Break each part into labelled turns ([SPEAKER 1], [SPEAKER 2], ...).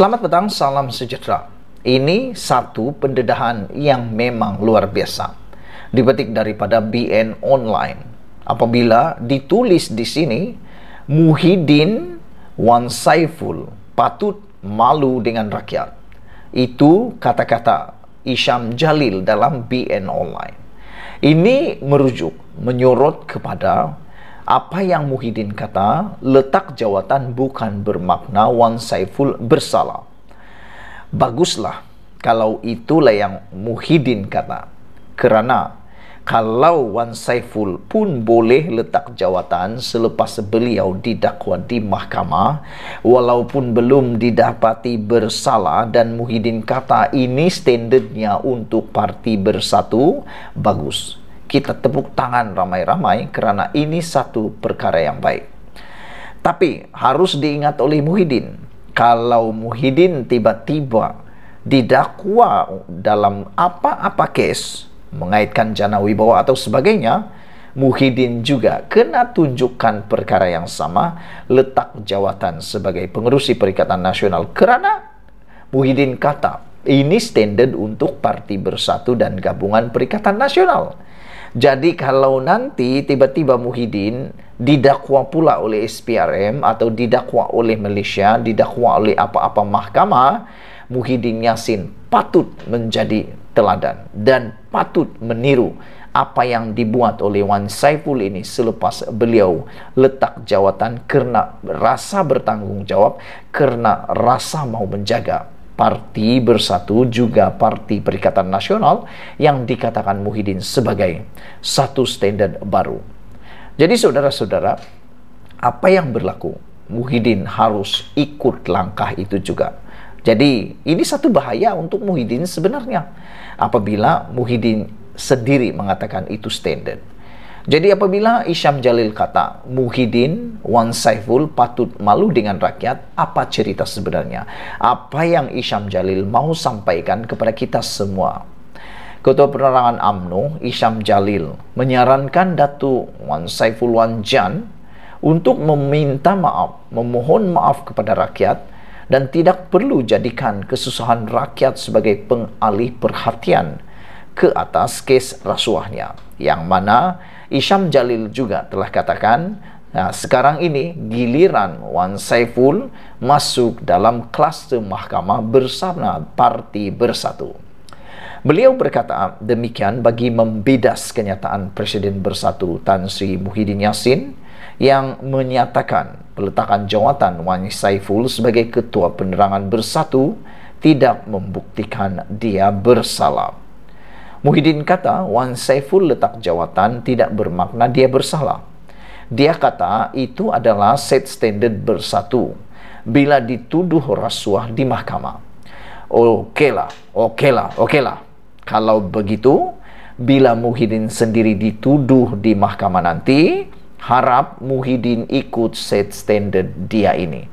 [SPEAKER 1] Selamat petang, salam sejahtera. Ini satu pendedahan yang memang luar biasa. Dipetik daripada BN Online. Apabila ditulis di sini, Muhyiddin Wan Saiful patut malu dengan rakyat. Itu kata-kata Isyam Jalil dalam BN Online. Ini menyorot kepada apa yang Muhyiddin kata, letak jawatan bukan bermakna Wan Saiful bersalah. Baguslah kalau itulah yang Muhyiddin kata. Kerana kalau Wan Saiful pun boleh letak jawatan selepas beliau didakwa di mahkamah, walaupun belum didapati bersalah, dan Muhyiddin kata ini standardnya untuk Parti Bersatu, bagus. Kita tepuk tangan ramai-ramai kerana ini satu perkara yang baik. Tapi harus diingat oleh Muhyiddin, kalau Muhyiddin tiba-tiba didakwa dalam apa-apa kes mengaitkan jana wibawa atau sebagainya, Muhyiddin juga kena tunjukkan perkara yang sama, letak jawatan sebagai pengerusi Perikatan Nasional, kerana Muhyiddin kata ini standard untuk Parti Bersatu dan Gabungan Perikatan Nasional. Jadi kalau nanti tiba-tiba Muhyiddin didakwa pula oleh SPRM atau didakwa oleh Malaysia, didakwa oleh apa-apa mahkamah, Muhyiddin Yassin patut menjadi teladan dan patut meniru apa yang dibuat oleh Wan Saiful ini selepas beliau letak jawatan kerana rasa bertanggung jawab, kerana rasa mau menjaga Parti Bersatu juga Parti Perikatan Nasional yang dikatakan Muhyiddin sebagai satu standard baru. Jadi saudara-saudara, apa yang berlaku, Muhyiddin harus ikut langkah itu juga. Jadi ini satu bahaya untuk Muhyiddin sebenarnya apabila Muhyiddin sendiri mengatakan itu standard. Jadi apabila Isyam Jalil kata Muhyiddin Wan Saiful patut malu dengan rakyat, apa cerita sebenarnya? Apa yang Isyam Jalil mau sampaikan kepada kita semua? Ketua Penerangan UMNO Isyam Jalil menyarankan Datuk Wan Saiful Wan Jan untuk meminta maaf, memohon maaf kepada rakyat dan tidak perlu jadikan kesusahan rakyat sebagai pengalih perhatian ke atas kes rasuahnya, yang mana Isyam Jalil juga telah katakan, sekarang ini giliran Wan Saiful masuk dalam kluster mahkamah bersama Parti Bersatu. Beliau berkata demikian bagi membidas kenyataan Presiden Bersatu Tan Sri Muhyiddin Yassin yang menyatakan peletakan jawatan Wan Saiful sebagai Ketua Penerangan Bersatu tidak membuktikan dia bersalah. Muhyiddin kata Wan Saiful letak jawatan tidak bermakna dia bersalah. Dia kata itu adalah set standard Bersatu bila dituduh rasuah di mahkamah. Okeylah. Kalau begitu, bila Muhyiddin sendiri dituduh di mahkamah nanti, harap Muhyiddin ikut set standard dia ini.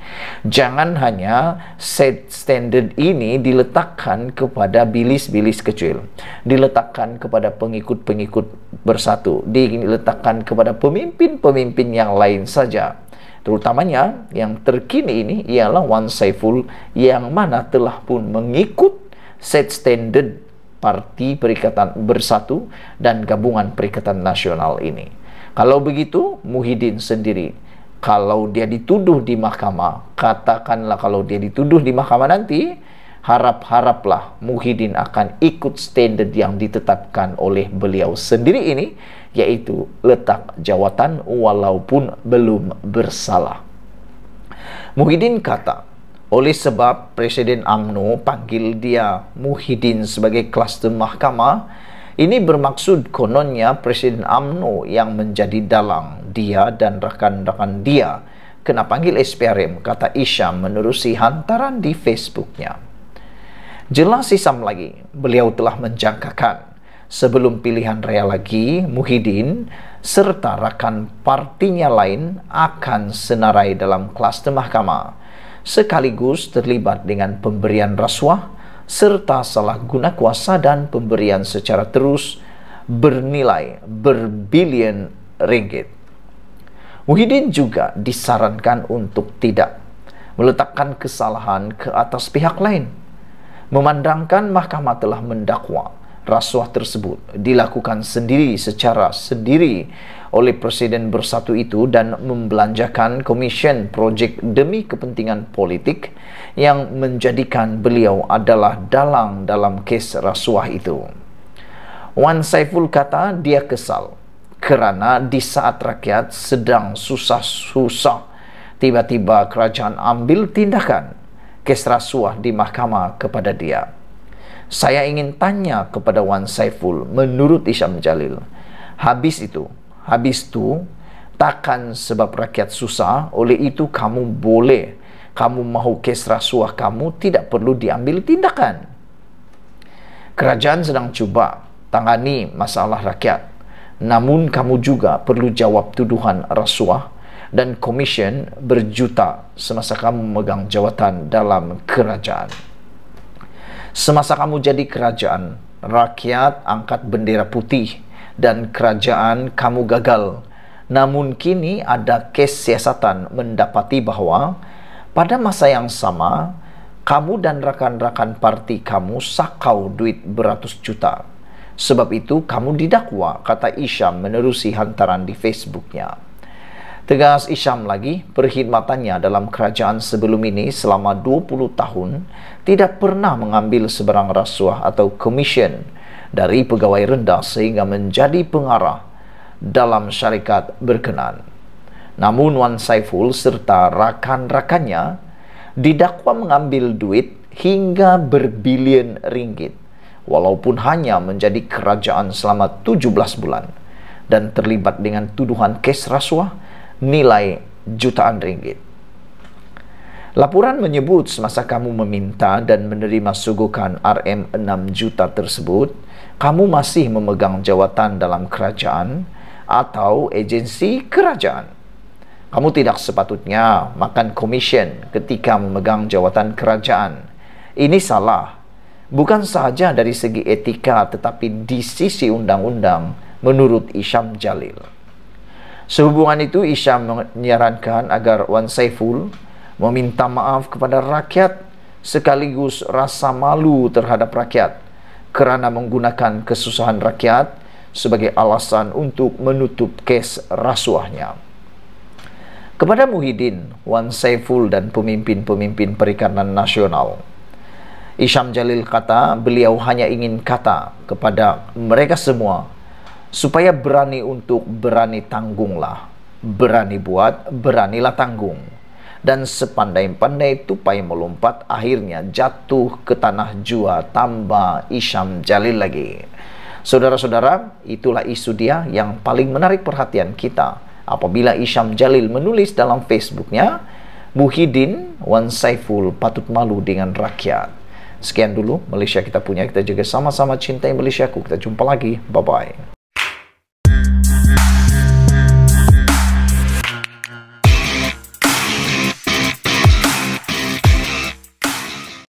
[SPEAKER 1] Jangan hanya set standard ini diletakkan kepada bilis-bilis kecil, diletakkan kepada pengikut-pengikut Bersatu, diletakkan kepada pemimpin-pemimpin yang lain saja. Terutamanya yang terkini ini ialah Wan Saiful yang mana telah pun mengikut set standard Parti Perikatan Bersatu dan Gabungan Perikatan Nasional ini. Kalau begitu, Muhyiddin sendiri, kalau dia dituduh di mahkamah, katakanlah kalau dia dituduh di mahkamah nanti, harap-haraplah Muhyiddin akan ikut standard yang ditetapkan oleh beliau sendiri ini, yaitu letak jawatan walaupun belum bersalah. Muhyiddin kata, oleh sebab Presiden UMNO panggil dia Muhyiddin sebagai kluster mahkamah, ini bermaksud kononnya Presiden UMNO yang menjadi dalang dia dan rakan-rakan dia kena panggil SPRM, kata Isyam menerusi hantaran di Facebooknya. Jelas Isyam lagi, beliau telah menjangkakan sebelum pilihan raya lagi, Muhyiddin serta rakan partinya lain akan senarai dalam kluster mahkamah, sekaligus terlibat dengan pemberian rasuah serta salah guna kuasa dan pemberian secara terus bernilai berbilion ringgit. Muhyiddin juga disarankan untuk tidak meletakkan kesalahan ke atas pihak lain, memandangkan mahkamah telah mendakwa rasuah tersebut dilakukan secara sendiri oleh Presiden Bersatu itu dan membelanjakan komisen projek demi kepentingan politik yang menjadikan beliau adalah dalang dalam kes rasuah itu. Wan Saiful kata dia kesal kerana di saat rakyat sedang susah-susah, tiba-tiba kerajaan ambil tindakan kes rasuah di mahkamah kepada dia. Saya ingin tanya kepada Wan Saiful, menurut Isham Jalil, habis itu, takkan sebab rakyat susah, oleh itu kamu mahu kes rasuah kamu tidak perlu diambil tindakan. Kerajaan sedang cuba tangani masalah rakyat, namun kamu juga perlu jawab tuduhan rasuah dan komisen berjuta semasa kamu memegang jawatan dalam kerajaan. Semasa kamu jadi kerajaan, rakyat angkat bendera putih dan kerajaan kamu gagal. Namun kini ada kes siasatan mendapati bahawa pada masa yang sama, kamu dan rakan-rakan parti kamu sakau duit beratus juta. Sebab itu kamu didakwa, kata Isham menerusi hantaran di Facebooknya. Tegas Isham lagi, perkhidmatannya dalam kerajaan sebelum ini selama 20 tahun tidak pernah mengambil sebarang rasuah atau komisen dari pegawai rendah sehingga menjadi pengarah dalam syarikat berkenan. Namun Wan Saiful serta rakan-rakannya didakwa mengambil duit hingga berbilion ringgit walaupun hanya menjadi kerajaan selama 17 bulan dan terlibat dengan tuduhan kes rasuah nilai jutaan ringgit. Laporan menyebut semasa kamu meminta dan menerima sugukan RM6 juta tersebut, kamu masih memegang jawatan dalam kerajaan atau agensi kerajaan. Kamu tidak sepatutnya makan komisen ketika memegang jawatan kerajaan. Ini salah, bukan sahaja dari segi etika tetapi di sisi undang-undang menurut Isham Jalil. Sehubungan itu, Isham menyarankan agar Wan Saiful meminta maaf kepada rakyat sekaligus rasa malu terhadap rakyat kerana menggunakan kesusahan rakyat sebagai alasan untuk menutup kes rasuahnya. Kepada Muhyiddin, Wan Saiful dan pemimpin-pemimpin Perikanan Nasional, Isham Jalil kata beliau hanya ingin kata kepada mereka semua supaya berani untuk berani tanggunglah, berani buat, beranilah tanggung, dan sepandai-pandai tupai melompat akhirnya jatuh ke tanah jua, tambah Isham Jalil lagi. Saudara-saudara, itulah isu dia yang paling menarik perhatian kita apabila Isham Jalil menulis dalam Facebooknya, Muhyiddin Wan Saiful patut malu dengan rakyat. Sekian dulu Malaysia kita punya, kita juga sama-sama cintai Malaysiaku. Kita jumpa lagi, bye-bye.